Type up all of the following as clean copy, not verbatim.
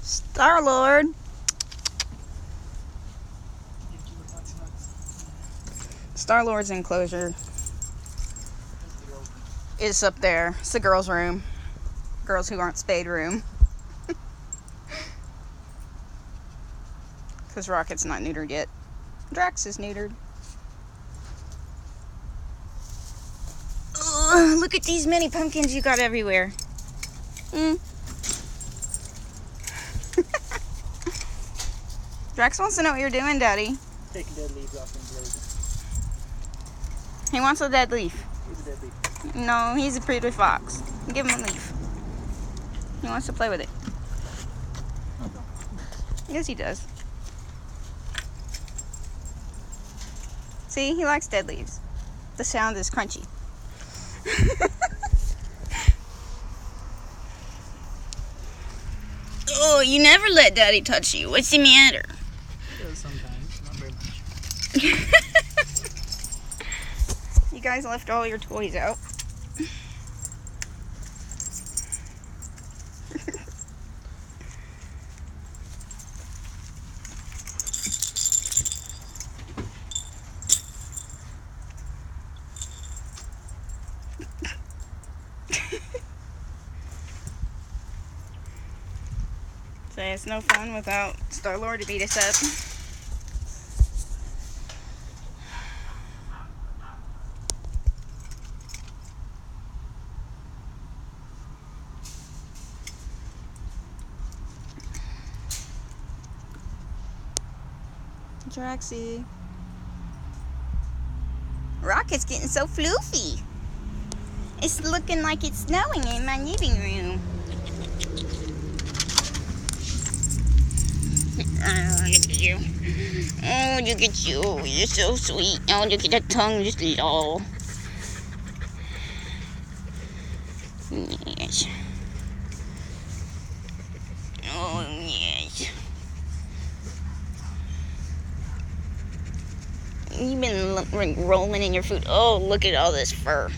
Starlord. Starlord's enclosure is up there. It's the girls' room. Girls who aren't spayed room. Because Rocket's not neutered yet. Drax is neutered. Ugh, look at these mini pumpkins you got everywhere. Drax wants to know what you're doing, Daddy. Taking dead leaves off and blazing. He wants a dead leaf. He's a dead leaf. No, he's a pretty fox. Give him a leaf. He wants to play with it. Yes, he does. See, he likes dead leaves. The sound is crunchy. Oh, you never let Daddy touch you. What's the matter? He does sometimes, not very much. You guys left all your toys out. So it's no fun without Starlord to beat us up. Draxy. Rocket's getting so floofy. It's looking like it's snowing in my living room. Oh, look at you. Oh, look at you. You're so sweet. Oh, look at that tongue just low. Yes. Oh, yes. You've been rolling in your food. Oh, look at all this fur.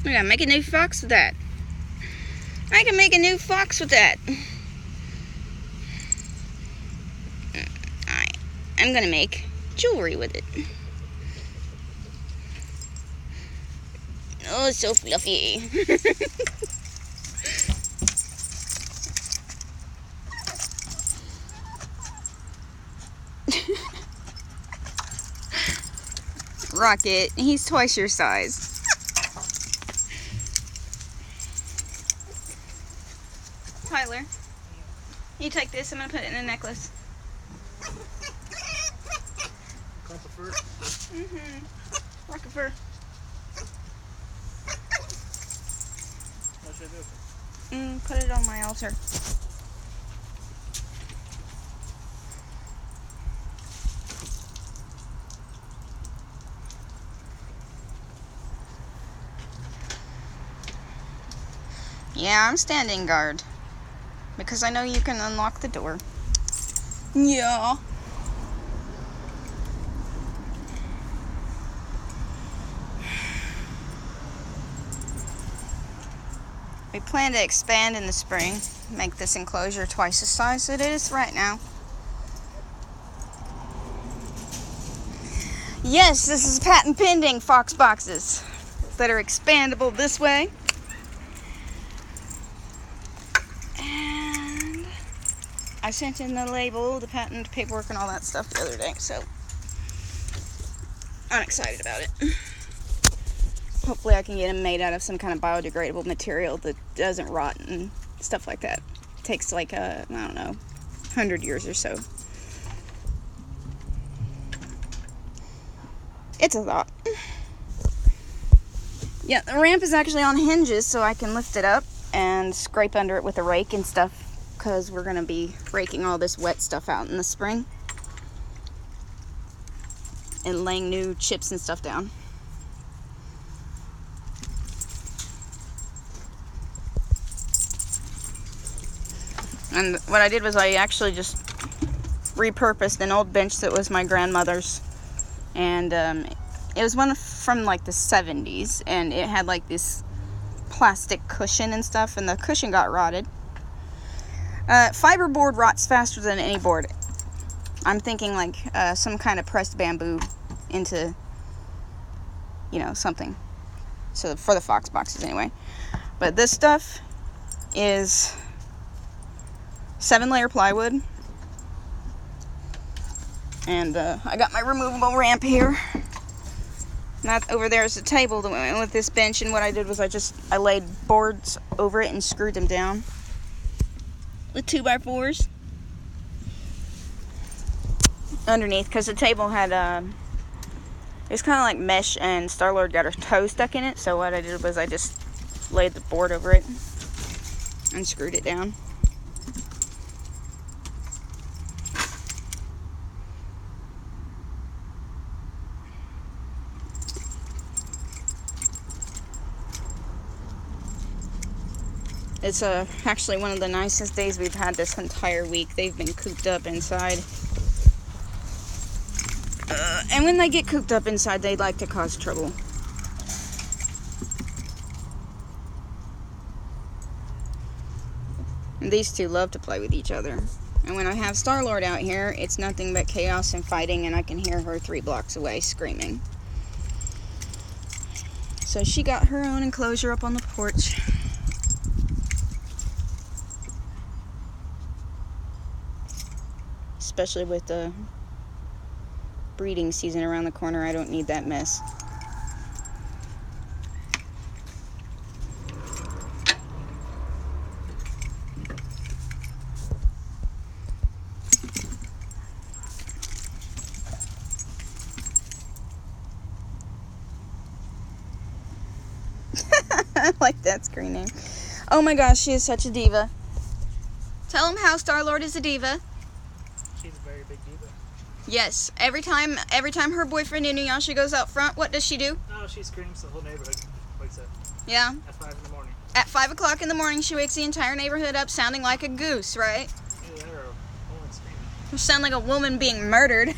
I gotta make a new fox with that. I can make a new fox with that. I'm gonna make jewelry with it. Oh, it's so fluffy. Rocket, he's twice your size. Tyler, you take this, I'm gonna put it in a necklace. Clump of fur. Rocket fur. What should I do? Put it on my altar. Yeah, I'm standing guard. Because I know you can unlock the door. Yeah. We plan to expand in the spring. Make this enclosure twice the size it is right now. Yes, this is patent pending fox boxes that are expandable this way. And I sent in the label, the patent paperwork and all that stuff the other day, so I'm excited about it. Hopefully I can get them made out of some kind of biodegradable material that doesn't rot and stuff like that. It takes like, I don't know, 100 years or so. It's a thought. Yeah, the ramp is actually on hinges so I can lift it up and scrape under it with a rake and stuff, because we're going to be raking all this wet stuff out in the spring and laying new chips and stuff down. And what I did was I actually just repurposed an old bench that was my grandmother's, and it was one from like the 70s, and it had like this plastic cushion and stuff, and the cushion got rotted. Fiberboard rots faster than any board. I'm thinking like some kind of pressed bamboo into, you know, something. So for the fox boxes anyway. But this stuff is 7-layer plywood. And I got my removable ramp here. That over there is the table that went with this bench, and what I did was I laid boards over it and screwed them down with 2x4s underneath, because the table had it's kind of like mesh, and Starlord got her toe stuck in it. So what I did was I just laid the board over it and screwed it down. It's actually one of the nicest days we've had this entire week. They've been cooped up inside. And when they get cooped up inside, they like to cause trouble. And these two love to play with each other. And when I have Starlord out here, it's nothing but chaos and fighting, and I can hear her 3 blocks away screaming. So she got her own enclosure up on the porch. Especially with the breeding season around the corner, I don't need that mess. I like that screening. Oh my gosh, she is such a diva. Tell him how Starlord is a diva. She's a very big diva. Yes, every time her boyfriend Inuyasha goes out front, what does she do? Oh, she screams, the whole neighborhood wakes up. Yeah. At 5 in the morning. At 5 o'clock in the morning, she wakes the entire neighborhood up sounding like a goose, right? Either that or a woman screaming. You sound like a woman being murdered.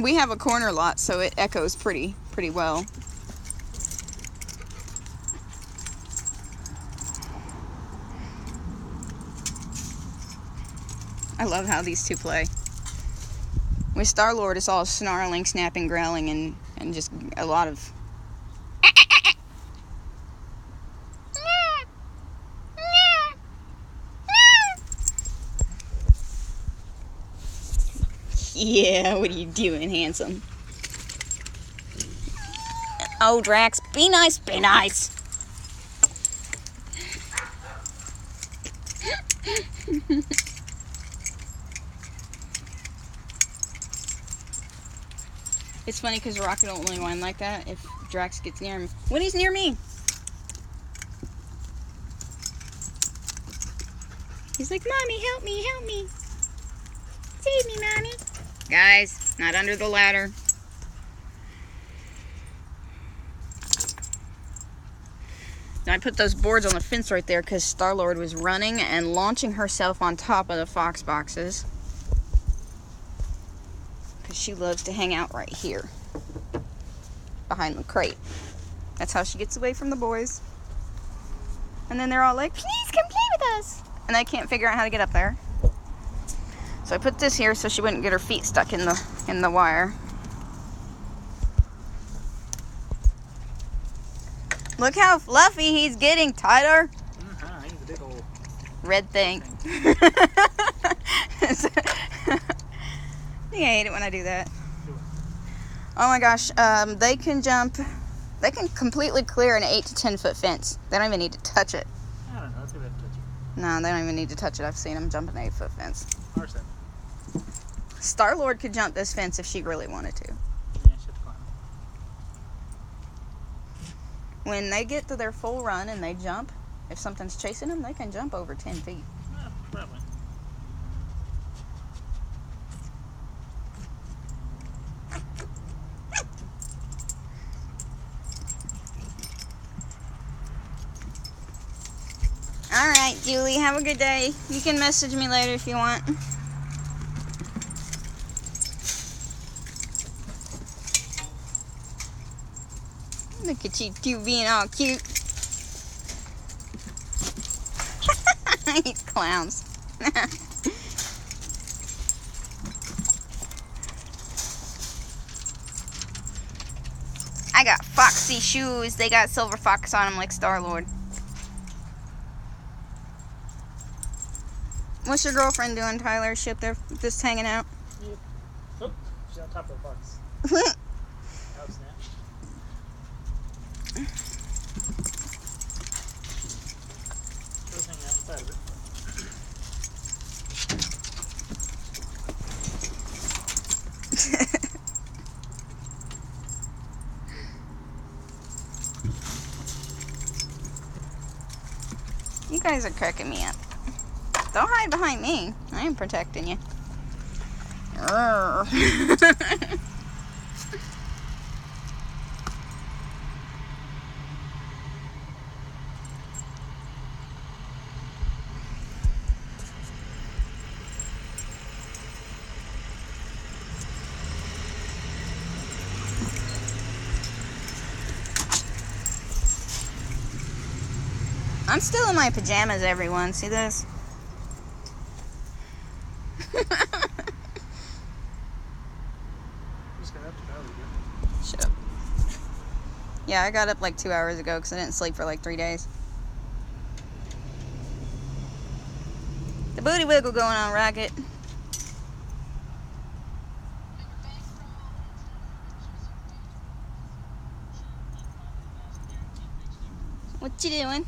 We have a corner lot, so it echoes pretty well. I love how these two play. With Starlord, it's all snarling, snapping, growling, and just a lot of... Yeah, what are you doing, handsome? Oh, Drax, be nice, be nice. It's funny because Rocket don't really whine like that if Drax gets near him. When he's near me, he's like, Mommy, help me, help me. Save me, Mommy. Guys, not under the ladder. And I put those boards on the fence right there because Starlord was running and launching herself on top of the fox boxes. Because she loves to hang out right here, behind the crate. That's how she gets away from the boys. And then they're all like, please come play with us. And they can't figure out how to get up there. So I put this here so she wouldn't get her feet stuck in the wire. Look how fluffy he's getting, Tyler. He's a big old red thing. I hate it when I do that. Oh my gosh, they can jump. They can completely clear an 8 to 10 foot fence. They don't even need to touch it. I don't know. Let's go ahead and touch it. No, they don't even need to touch it. I've seen them jump an 8 foot fence. Or 7. Starlord could jump this fence if she really wanted to. Yeah, she had to climb. When they get to their full run and they jump, if something's chasing them, they can jump over 10 feet. Yeah, probably. Alright, Julie, have a good day. You can message me later if you want. Look at you two being all cute. You clowns. I got foxy shoes. They got silver fox on them like Starlord. What's your girlfriend doing, Tyler? She up there just hanging out? Yep. Oh, she's on top of the box. Oh, snap. She's hanging out inside of it. You guys are cracking me up. Don't hide behind me. I am protecting you. I'm still in my pajamas, everyone. See this? Shut up. Yeah, I got up like 2 hours ago because I didn't sleep for like 3 days. The booty wiggle going on, Rocket. What you doing?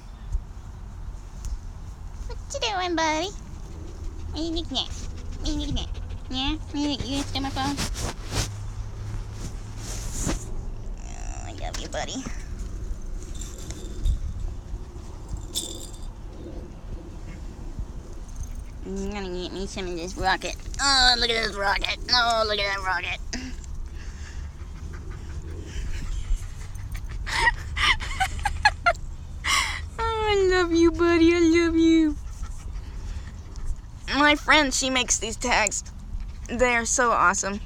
What you doing, buddy? What you looking at? What you looking at? Yeah? You gonna steal my phone? Oh, I love you, buddy. I'm gonna get me some of this rocket. Oh, look at this rocket. Oh, look at that rocket. I love you, buddy. I love you. My friend, she makes these tags. They are so awesome.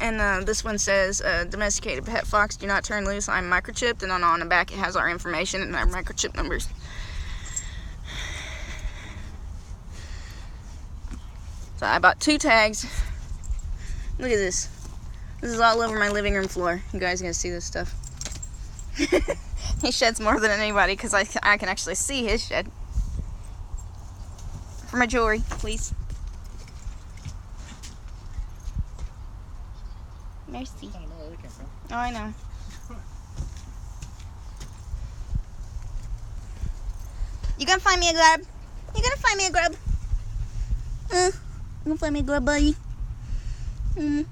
And this one says, domesticated pet fox, do not turn loose. I'm microchipped. And on the back, it has our information and our microchip numbers. So I bought 2 tags. Look at this. This is all over my living room floor. You guys are going to see this stuff. He sheds more than anybody because I can actually see his shed. For my jewelry, please. Mercy. I don't know where they came from. Oh, I know. You gonna find me a grub? You gonna find me a grub? You gonna find me a grub, buddy? You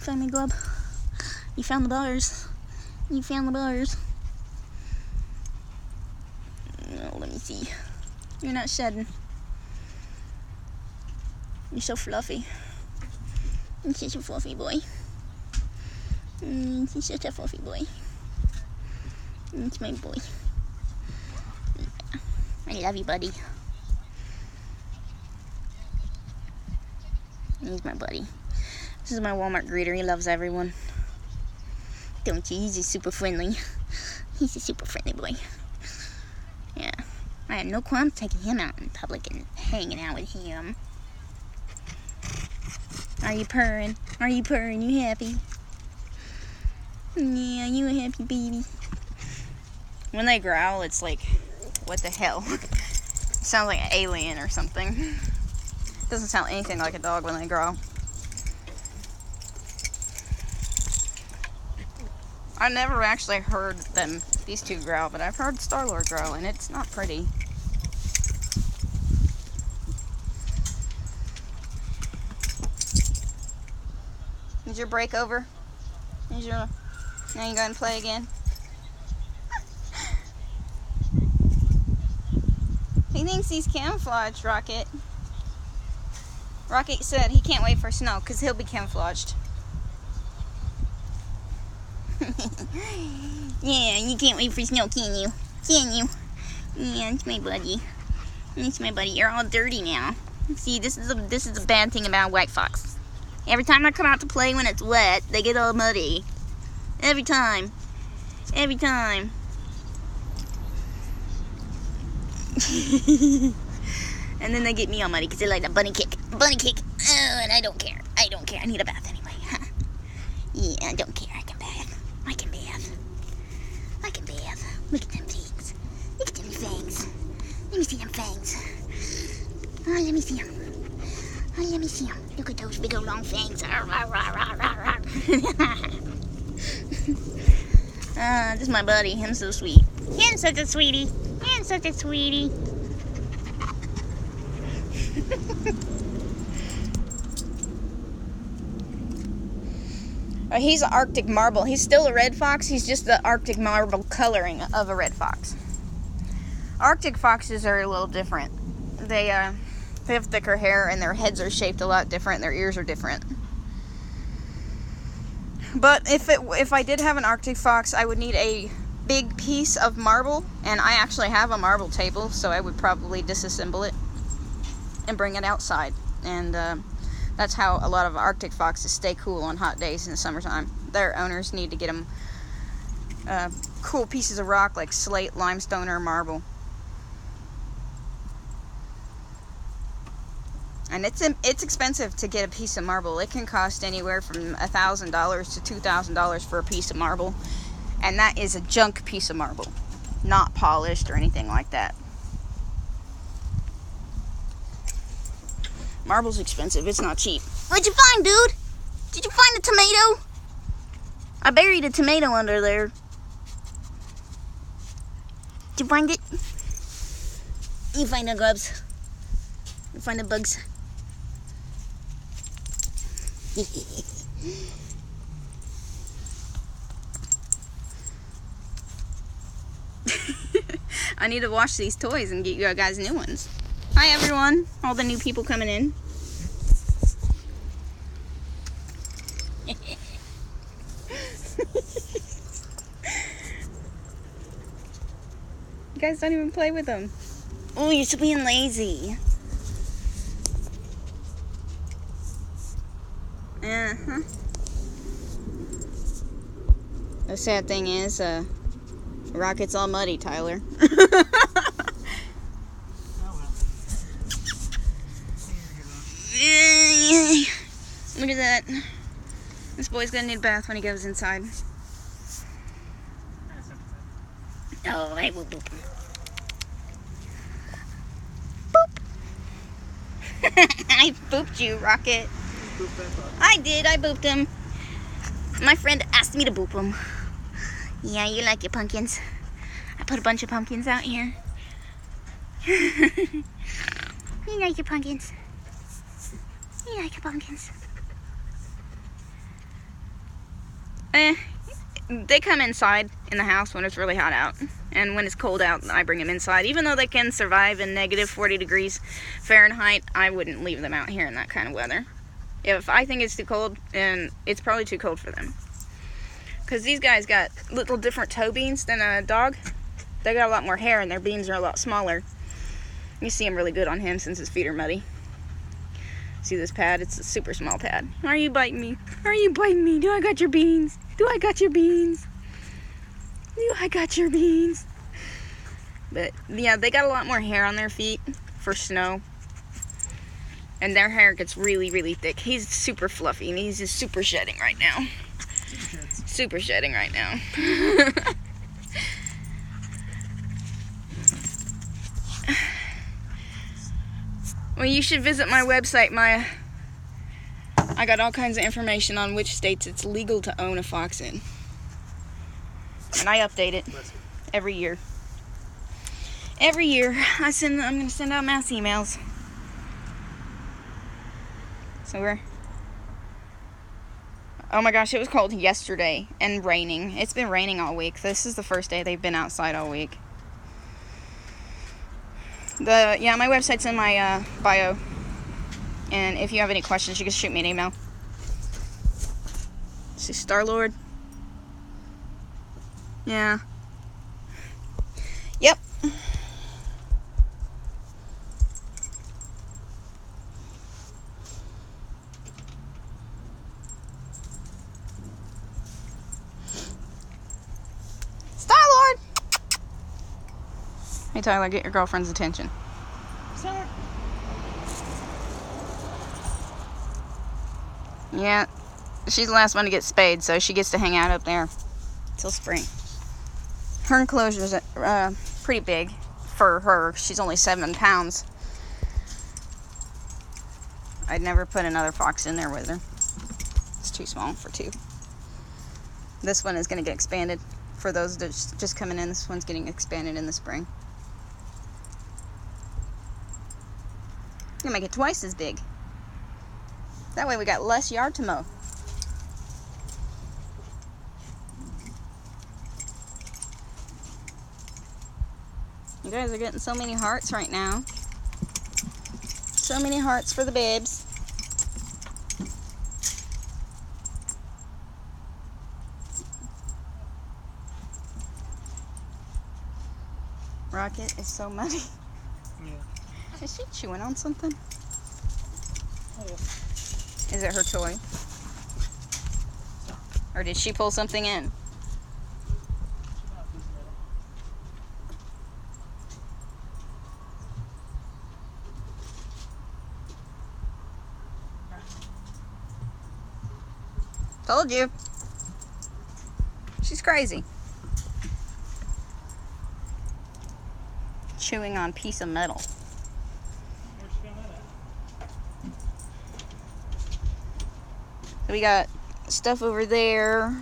find me a grub? You found the bars. You found the bars. Oh, let me see. You're not shedding. You're so fluffy. You're such a fluffy boy. You're such a fluffy boy. It's my boy. I love you, buddy. He's my buddy. This is my Walmart greeter. He loves everyone. Don't you? He's just super friendly. He's a super friendly boy. Yeah. I had no qualms taking him out in public and hanging out with him. Are you purring? Are you purring? You happy? Yeah, you a happy baby. When they growl, it's like, what the hell? It sounds like an alien or something. It doesn't sound anything like a dog when they growl. I never actually heard them, these two growl, but I've heard Starlord growl, and it's not pretty. Is your break over? Is your... Now you go and play again? He thinks he's camouflaged, Rocket. Rocket said he can't wait for snow, because he'll be camouflaged. Yeah, you can't wait for snow, can you? Can you? Yeah, it's my buddy. It's my buddy. You're all dirty now. See, this is a bad thing about white fox. Every time I come out to play when it's wet, they get all muddy. Every time. Every time. And then they get me all muddy because they like a bunny kick. Bunny kick. Oh, and I don't care. I don't care. I need a bath anyway. Huh? Yeah, I don't care. I can bath. I can bath. I can bath. Look at them fangs. Look at them fangs. Let me see them fangs. Oh, let me see them. Oh, let me see them. Look at those big old long fangs. This is my buddy. Him's so sweet. Him's such a sweetie. Him's such a sweetie. He's an Arctic marble. He's still a red fox. He's just the Arctic marble coloring of a red fox. Arctic foxes are a little different. They have thicker hair and their heads are shaped a lot different. Their ears are different. But if I did have an Arctic fox, I would need a big piece of marble, and I actually have a marble table, so I would probably disassemble it and bring it outside. And that's how a lot of Arctic foxes stay cool on hot days in the summertime. Their owners need to get them cool pieces of rock like slate, limestone, or marble. And it's expensive to get a piece of marble. It can cost anywhere from $1,000 to $2,000 for a piece of marble. And that is a junk piece of marble. Not polished or anything like that. Marble's expensive. It's not cheap. What'd you find, dude? Did you find a tomato? I buried a tomato under there. Did you find it? You find the grubs. You find the bugs. I need to wash these toys and get you guys new ones. Hi everyone, all the new people coming in. You guys don't even play with them. Oh, you're still being lazy. Uh-huh. The sad thing is, Rocket's all muddy, Tyler. Look at that. This boy's gonna need a bath when he goes inside. Oh, I will boop him. Boop! I booped you, Rocket. I did, I booped him. My friend asked me to boop him. Yeah, you like your pumpkins. I put a bunch of pumpkins out here. You like your pumpkins. You like your pumpkins. They come inside in the house when it's really hot out. And when it's cold out, I bring them inside. Even though they can survive in negative 40 degrees Fahrenheit, I wouldn't leave them out here in that kind of weather. If I think it's too cold, and it's probably too cold for them. Because these guys got little different toe beans than a dog. They got a lot more hair and their beans are a lot smaller. You see them really good on him since his feet are muddy. See this pad? It's a super small pad. Are you biting me? Are you biting me? Do I got your beans? Do I got your beans? Do I got your beans? But yeah, they got a lot more hair on their feet for snow. And their hair gets really, really thick. He's super fluffy and he's just super shedding right now. Super shedding right now. Well, you should visit my website. I got all kinds of information on which states it's legal to own a fox in. And I update it every year. Every year, I'm going to send out mass emails. So oh my gosh, it was cold yesterday and raining. It's been raining all week. This is the first day they've been outside all week. Yeah, my website's in my bio. And if you have any questions, you can shoot me an email. See, Starlord. Yeah. Yep. Hey Tyler, get your girlfriend's attention. Sir. Yeah, she's the last one to get spayed, so she gets to hang out up there till spring. Her enclosure's pretty big for her. She's only 7 pounds. I'd never put another fox in there with her. It's too small for 2. This one is going to get expanded. For those that's just coming in, this one's getting expanded in the spring. Gonna make it twice as big. That way we got less yard to mow. You guys are getting so many hearts right now. So many hearts for the babes. Rocket is so muddy. Yeah. Is she chewing on something? Oh, yeah. Is it her toy? Or did she pull something in? Told you. She's crazy. Chewing on piece of metal. Where'd you find that at? So we got stuff over there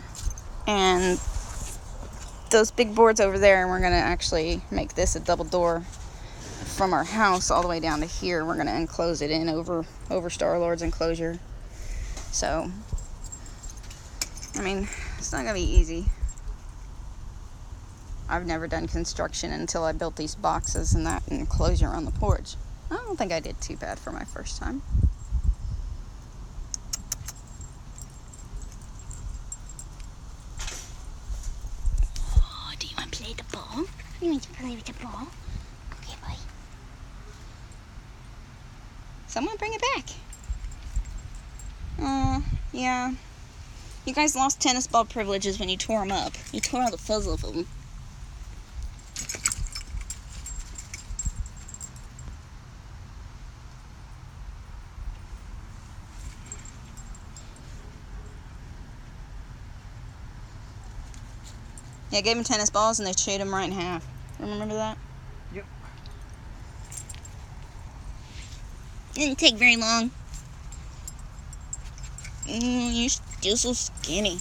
and those big boards over there, and we're gonna actually make this a double door from our house all the way down to here. We're gonna enclose it in over Starlord's enclosure. So I mean, it's not gonna be easy. I've never done construction until I built these boxes and that enclosure on the porch. I don't think I did too bad for my first time. Oh, do you want to play the ball? You want to play with the ball? Okay, boy. Someone bring it back. Yeah. You guys lost tennis ball privileges when you tore them up. You tore all the fuzz off of them. Yeah, I gave them tennis balls and they chewed them right in half. Remember that? Yep. It didn't take very long. You're still so skinny.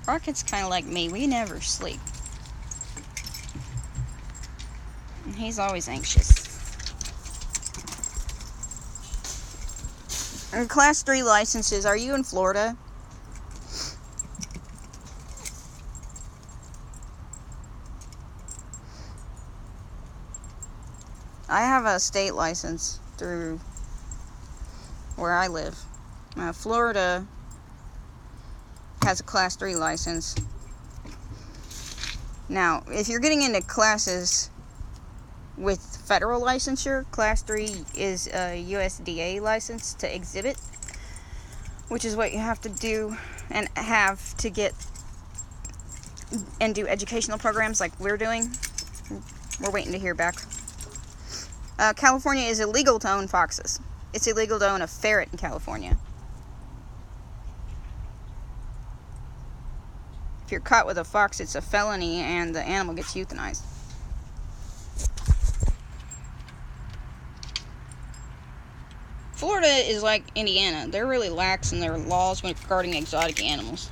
Rocket's kind of like me. We never sleep. And he's always anxious. And Class 3 licenses, are you in Florida? I have a state license through where I live. Florida has a Class 3 license. Now, if you're getting into classes with federal licensure, Class 3 is a USDA license to exhibit, which is what you have to do and have to get and do educational programs like we're doing. We're waiting to hear back. California is illegal to own foxes. It's illegal to own a ferret in California. If you're caught with a fox, it's a felony and the animal gets euthanized. Florida is like Indiana. They're really lax in their laws regarding exotic animals.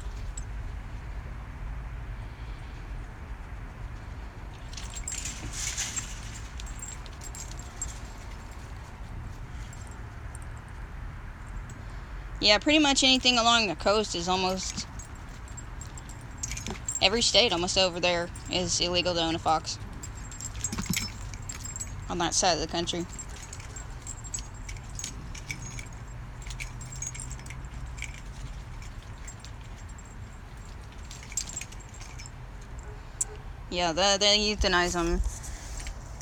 Yeah, pretty much anything along the coast is almost... Every state almost over there is illegal to own a fox. On that side of the country. Yeah, they euthanize them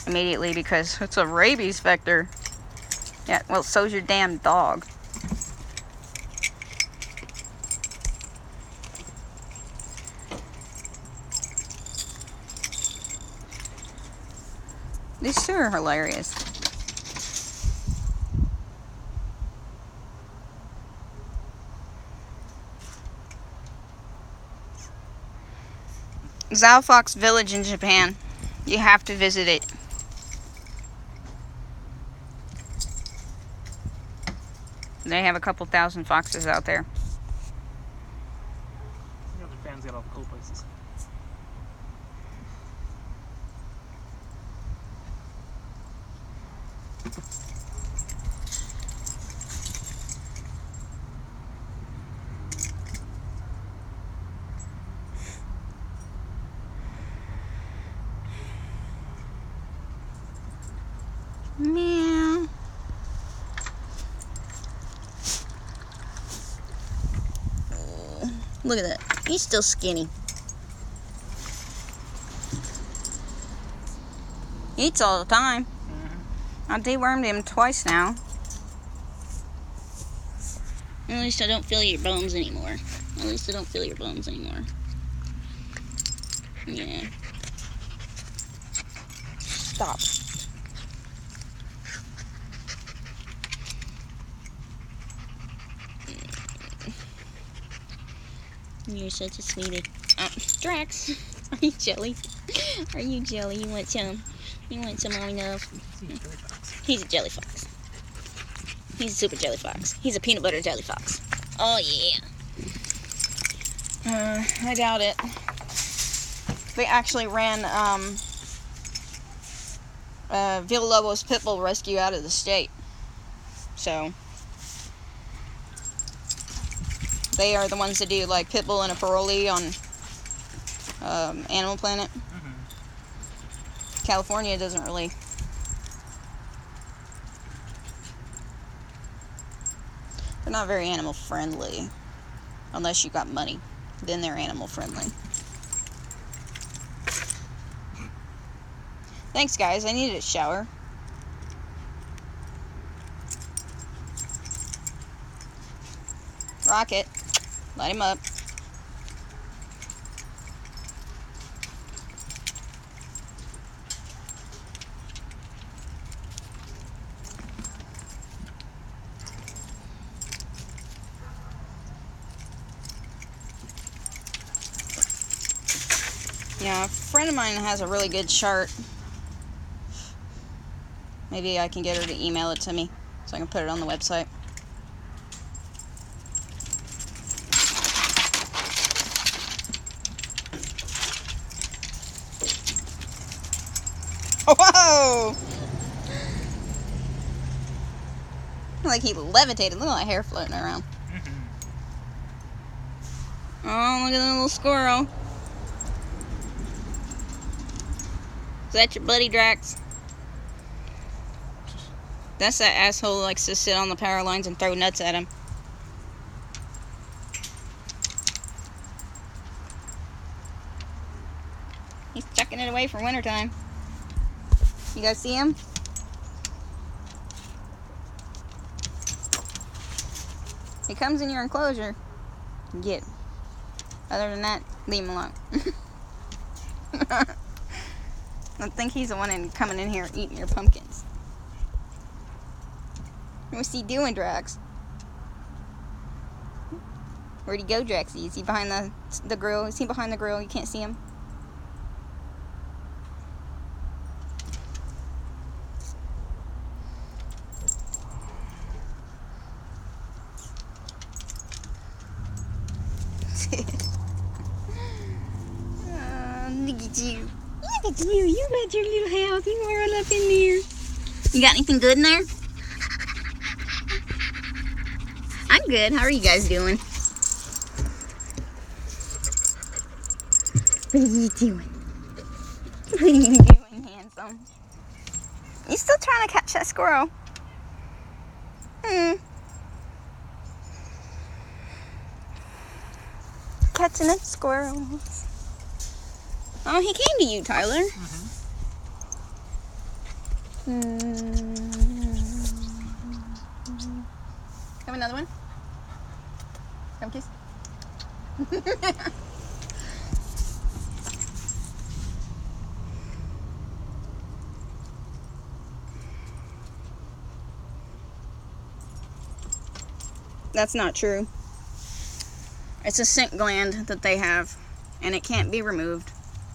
immediately because it's a rabies vector. Yeah, well, so's your damn dog. These two are hilarious. Zao Fox Village in Japan. You have to visit it. They have a couple thousand foxes out there. Yeah, Japan's got all the cool places. Meow. Oh, look at that. He's still skinny. He eats all the time. I dewormed him twice now. At least I don't feel your bones anymore. At least I don't feel your bones anymore. Yeah. Stop. You're such a sweetie. Drax, are you jelly? Are you jelly? You want some? You want some mommy love? He's a jelly fox. He's a super jelly fox. He's a peanut butter jelly fox. Oh yeah. I doubt it. They actually ran Villalobos pit bull rescue out of the state. So they are the ones that do like pit bull and a parolee on Animal Planet. California doesn't really. They're not very animal friendly. Unless you got money. Then they're animal friendly. Thanks, guys. I needed a shower. Rocket. Light him up. Yeah, a friend of mine has a really good chart. Maybe I can get her to email it to me so I can put it on the website. Whoa! Like he levitated. Look at that hair floating around. Oh, look at that little squirrel. Is that your buddy, Drax? That's that asshole who likes to sit on the power lines and throw nuts at him. He's chucking it away for wintertime. You guys see him? He comes in your enclosure. Get him. Other than that, leave him alone. I think he's the one coming in here eating your pumpkins. What's he doing, Drax? Where'd he go, Draxy? Is he behind the grill? Is he behind the grill? You can't see him? Look at you. Look at you. You got your little house. You are all up in there. You got anything good in there? I'm good. How are you guys doing? What are you doing? What are you doing, handsome? You still trying to catch that squirrel? Catching up squirrels. Oh, he came to you, Tyler. Have another one? Come kiss. That's not true. It's a scent gland that they have, and it can't be removed.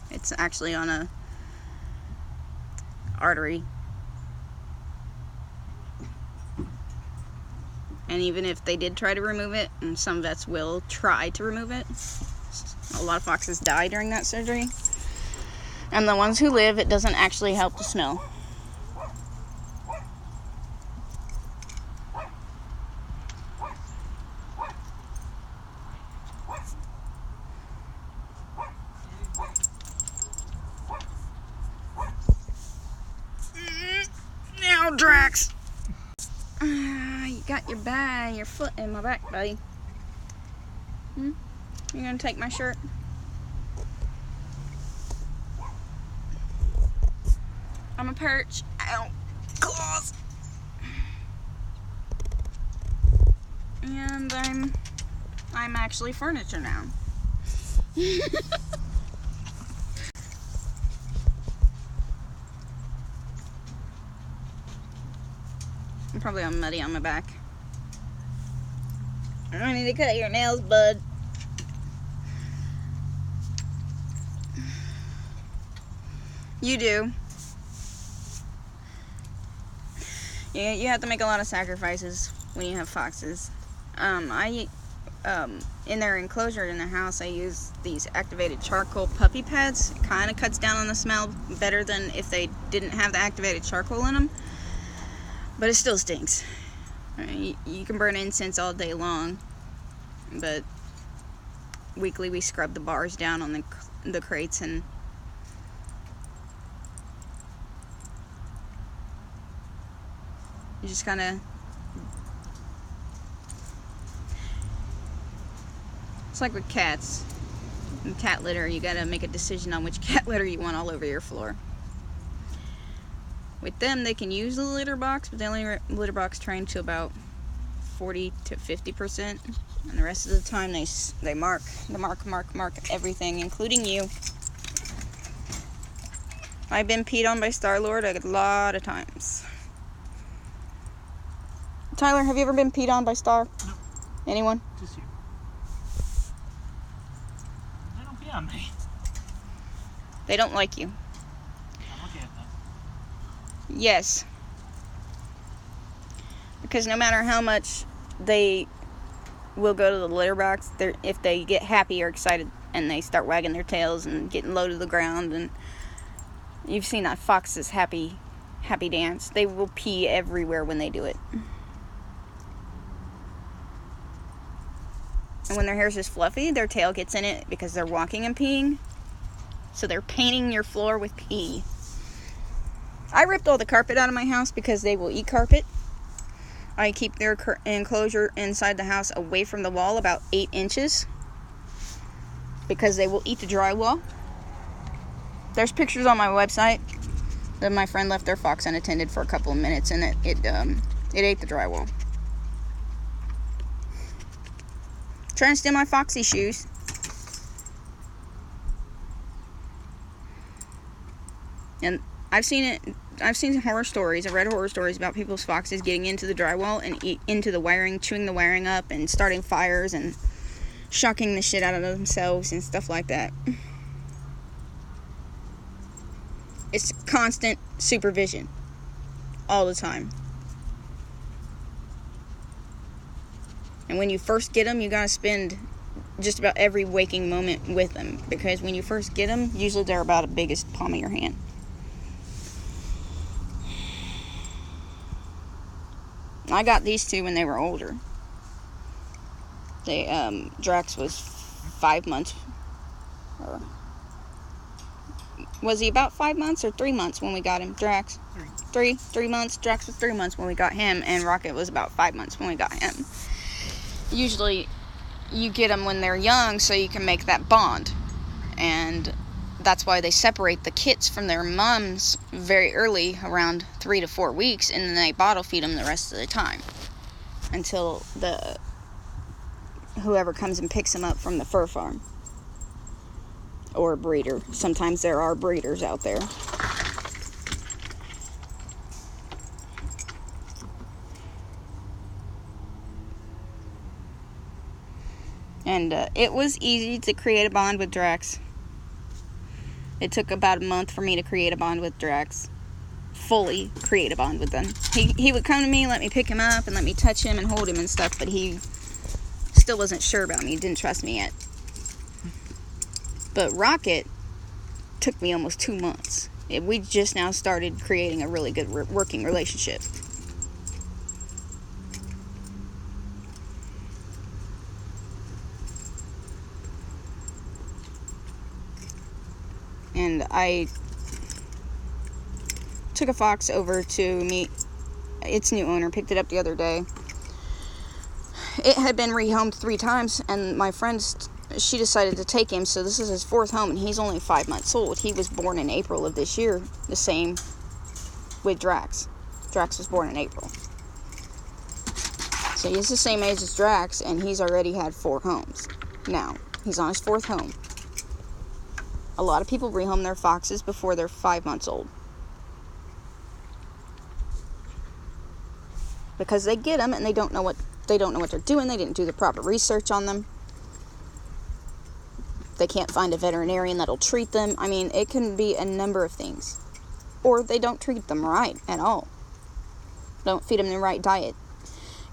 It's actually on a artery. And even if they did try to remove it, and some vets will try to remove it, a lot of foxes die during that surgery. And the ones who live, it doesn't actually help the smell. Now, Drax! You got your foot in my back, buddy. You gonna take my shirt? I'm a perch. Ow. Claws. And I'm actually furniture now. I'm probably all muddy on my back. I need to cut your nails, bud. You do. Yeah, you have to make a lot of sacrifices when you have foxes. In their enclosure in the house, I use these activated charcoal puppy pads. It kind of cuts down on the smell better than if they didn't have the activated charcoal in them. But it still stinks. I mean, you can burn incense all day long, but weekly we scrub the bars down on the crates, and you just kind of, it's like with cats and cat litter. You gotta make a decision on which cat litter you want all over your floor. With them, they can use the litter box, but they only litter box train to about 40 to 50%, and the rest of the time they mark everything, including you. I've been peed on by Starlord a lot of times. Tyler, have you ever been peed on by Star? No. Anyone? Just you. They don't pee on me. They don't like you. I'm okay at that. Yes. Because no matter how much they will go to the litter box, if they get happy or excited and they start wagging their tails and getting low to the ground, and you've seen that fox's happy dance, they will pee everywhere when they do it. And when their hair's just fluffy, their tail gets in it because they're walking and peeing. So they're painting your floor with pee. I ripped all the carpet out of my house because they will eat carpet. I keep their enclosure inside the house away from the wall about 8 inches because they will eat the drywall. There's pictures on my website that my friend left their fox unattended for a couple of minutes, and it ate the drywall. Trying to steal my foxy shoes. And I've seen horror stories. I've read horror stories about people's foxes getting into the drywall and into the wiring, chewing the wiring up and starting fires and shocking the shit out of themselves and stuff like that. It's constant supervision all the time. And when you first get them, you gotta spend just about every waking moment with them, because when you first get them, usually they're about as big as the palm of your hand. I got these two when they were older. Drax was 5 months. Was he about 5 months or 3 months when we got him? Drax? 3 months. Drax was 3 months when we got him, and Rocket was about 5 months when we got him. Usually, you get them when they're young so you can make that bond. And that's why they separate the kits from their mums very early, around 3 to 4 weeks, and then they bottle feed them the rest of the time until whoever comes and picks them up from the fur farm or a breeder. Sometimes there are breeders out there. And it was easy to create a bond with Drax. It took about a month for me to create a bond with Drax. Fully create a bond with them. He would come to me, let me pick him up, and let me touch him and hold him and stuff, but he still wasn't sure about me. He didn't trust me yet. But Rocket took me almost 2 months. We just now started creating a really good working relationship. And I took a fox over to meet its new owner, picked it up the other day. It had been rehomed 3 times, and my friend, she decided to take him, so this is his 4th home, and he's only 5 months old. He was born in April of this year, the same with Drax. Drax was born in April. So he's the same age as Drax, and he's already had 4 homes. Now, he's on his 4th home. A lot of people rehome their foxes before they're 5 months old. Because they get them and they don't know what they're doing. They didn't do the proper research on them. They can't find a veterinarian that'll treat them. I mean, it can be a number of things. Or they don't treat them right at all. Don't feed them the right diet.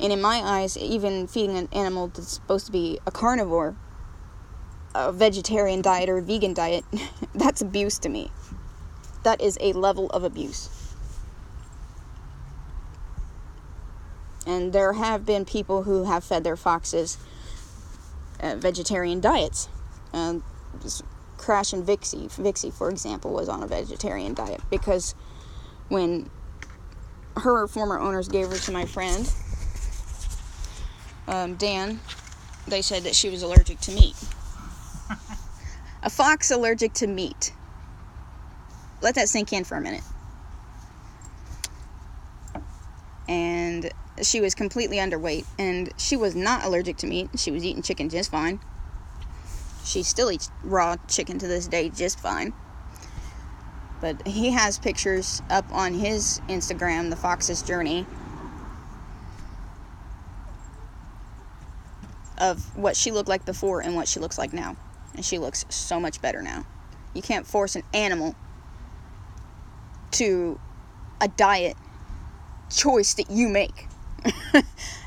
And in my eyes, even feeding an animal that's supposed to be a carnivore a vegetarian diet or a vegan diet, that's abuse to me. That is a level of abuse. And there have been people who have fed their foxes vegetarian diets. Crash and Vixie, for example, was on a vegetarian diet because when her former owners gave her to my friend, Dan, they said that she was allergic to meat. A fox allergic to meat. Let that sink in for a minute. And she was completely underweight, and she was not allergic to meat. She was eating chicken just fine. She still eats raw chicken to this day just fine. But he has pictures up on his Instagram, The Fox's Journey, of what she looked like before and what she looks like now. And she looks so much better now. You can't force an animal to a diet choice that you make.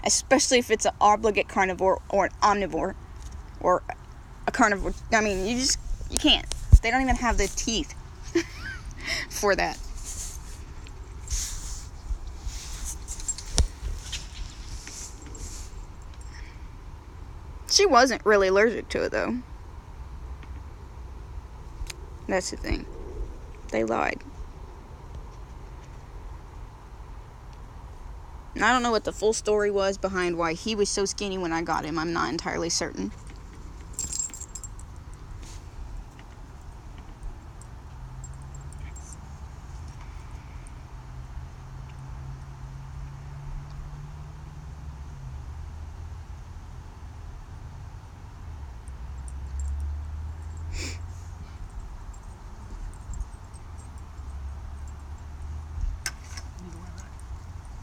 Especially if it's an obligate carnivore or an omnivore or a carnivore. I mean, you can't. They don't even have the teeth for that. She wasn't really allergic to it, though. That's the thing. They lied. And I don't know what the full story was behind why he was so skinny when I got him. I'm not entirely certain.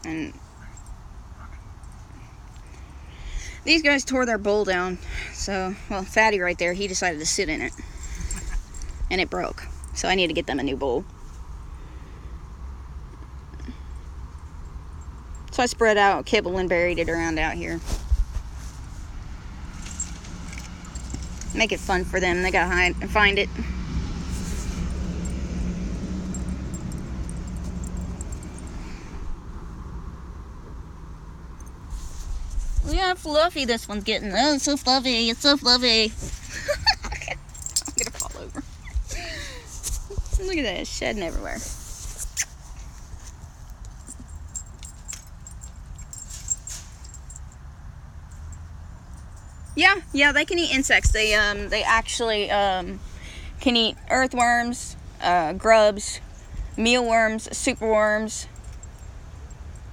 And these guys tore their bowl down. So, well, Fatty right there, he decided to sit in it. And it broke. So I need to get them a new bowl. So I spread out kibble and buried it around out here. Make it fun for them. They gotta hide and find it. Yeah, fluffy this one's getting. Oh, it's so fluffy. It's so fluffy. I'm gonna fall over. Look at that. It's shedding everywhere. Yeah, they can eat insects. They actually can eat earthworms, grubs, mealworms, superworms.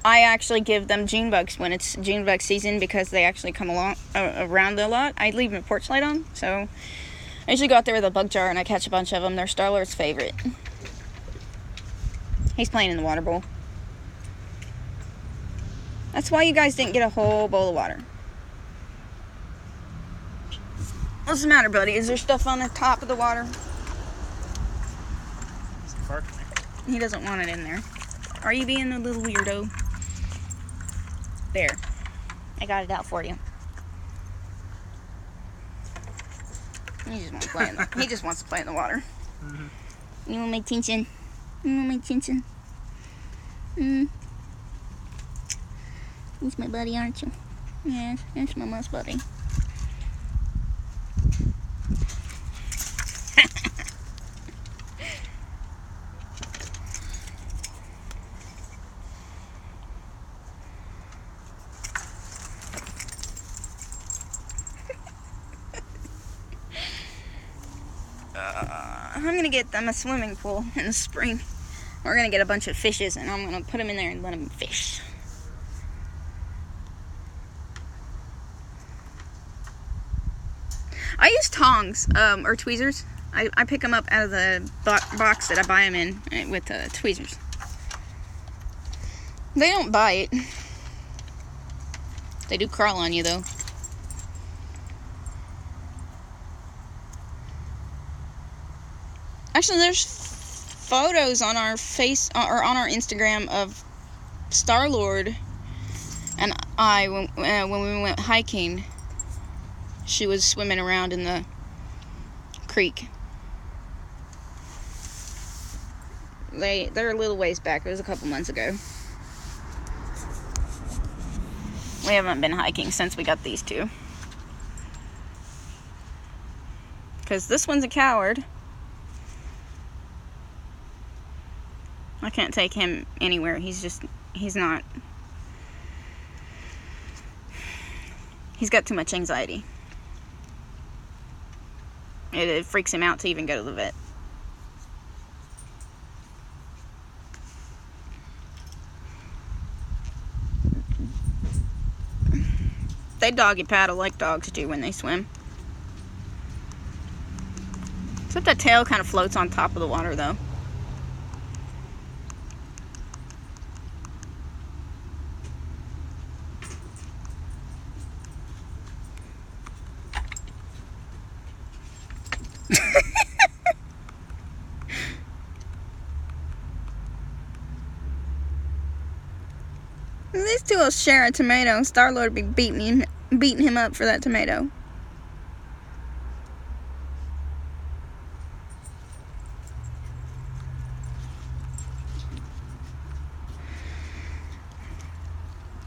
I actually give them June bugs when it's June bug season because they actually come along around a lot. I leave my porch light on, so I usually go out there with a bug jar and I catch a bunch of them. They're Starlord's favorite. He's playing in the water bowl. That's why you guys didn't get a whole bowl of water. What's the matter, buddy? Is there stuff on the top of the water? Some bark in there. He doesn't want it in there. Are you being a little weirdo? There. I got it out for you. He just wants to play in the, he just wants to play in the water. Mm-hmm. You want my attention? You want my attention? He's my buddy, aren't you? Yes, that's my most buddy. I'm gonna get them a swimming pool in the spring. We're gonna get a bunch of fishes and I'm gonna put them in there and let them fish. I use tongs or tweezers. I pick them up out of the box that I buy them in with tweezers. They don't bite. They do crawl on you though. Actually, there's photos on our or on our Instagram of Starlord and I when we went hiking. She was swimming around in the creek. They're a little ways back. It was a couple months ago. We haven't been hiking since we got these two. Because this one's a coward. I can't take him anywhere. He's not. He's got too much anxiety. It freaks him out to even go to the vet. They doggy paddle like dogs do when they swim. Except that tail kind of floats on top of the water though. These two will share a tomato. Starlord be beating him up for that tomato.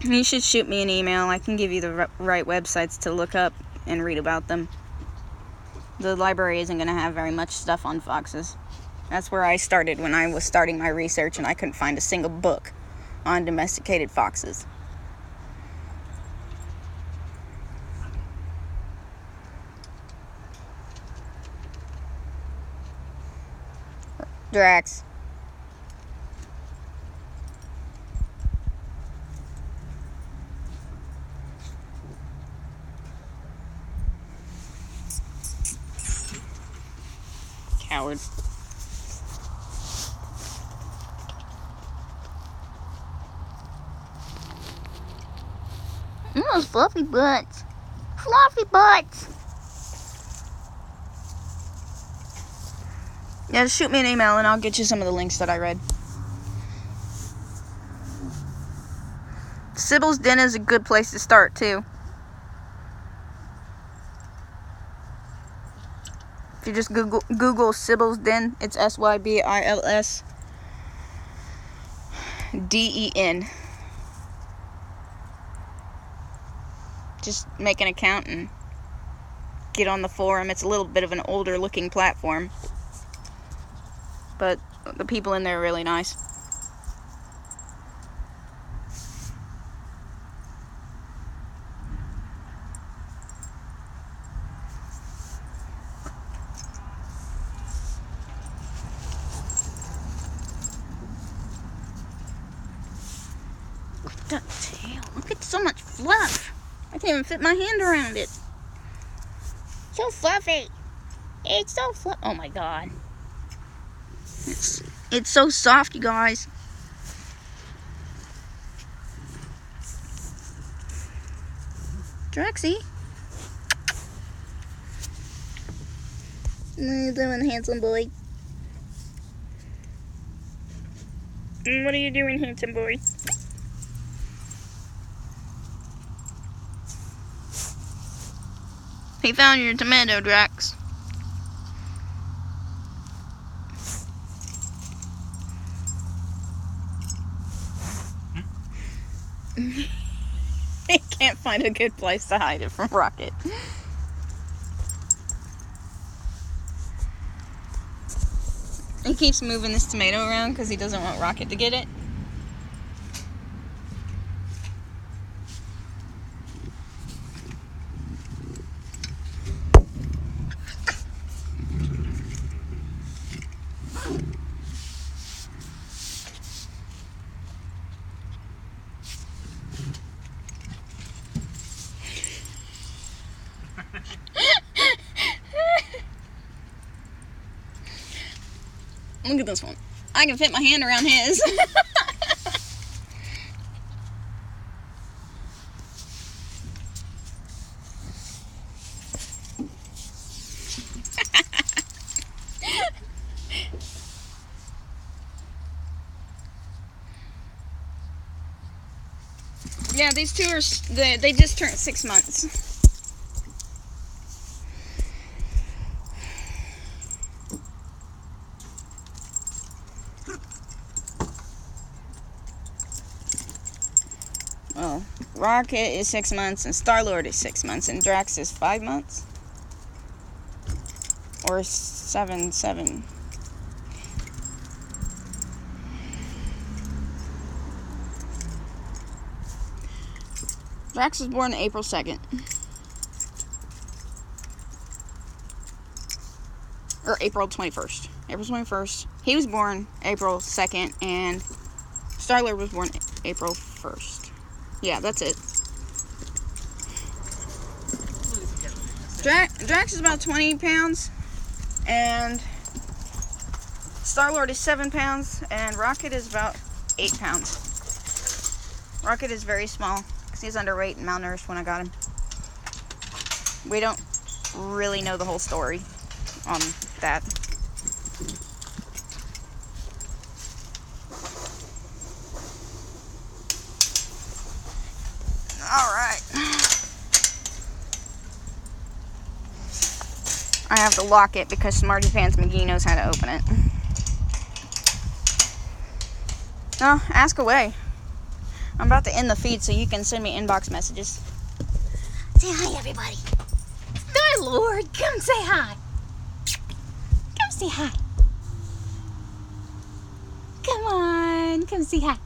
You should shoot me an email. I can give you the right websites to look up and read about them. The library isn't going to have very much stuff on foxes. That's where I started when I was starting my research and I couldn't find a single book on domesticated foxes. Drax. Coward. Those fluffy butts. Fluffy butts. Yeah, just shoot me an email and I'll get you some of the links that I read. Sybil's Den is a good place to start too. If you just Google Sybil's Den, it's SYBILSDEN. Just make an account and get on the forum. It's a little bit of an older looking platform, but the people in there are really nice. Look at that tail. Look at so much fluff. I can't even fit my hand around it. So fluffy. It's so fluffy. Oh my god. It's so soft, you guys. Draxie. What are you doing, handsome boy? What are you doing, handsome boy? He found your tomato, Drax. He can't find a good place to hide it from Rocket. He keeps moving this tomato around because he doesn't want Rocket to get it. Look at this one. I can fit my hand around his. Yeah, these two are, they just turned 6 months. Well, Rocket is 6 months, and Starlord is 6 months, and Drax is 5 months? Or 7. Drax was born April 2nd. Or April 21st. April 21st. He was born April 2nd, and Starlord was born April 1st. Yeah, that's it. Drax is about 20 pounds, and Starlord is 7 pounds, and Rocket is about 8 pounds. Rocket is very small, because he's underweight and malnourished when I got him. We don't really know the whole story on that. Alright. I have to lock it because Smarty Pants McGee knows how to open it. No, ask away. I'm about to end the feed so you can send me inbox messages. Say hi, everybody. Starlord, come say hi. Come say hi. Come on, come say hi.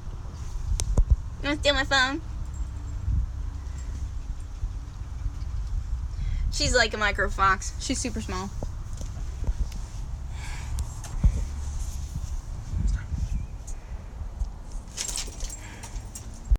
You want to steal my phone? She's like a micro fox. She's super small.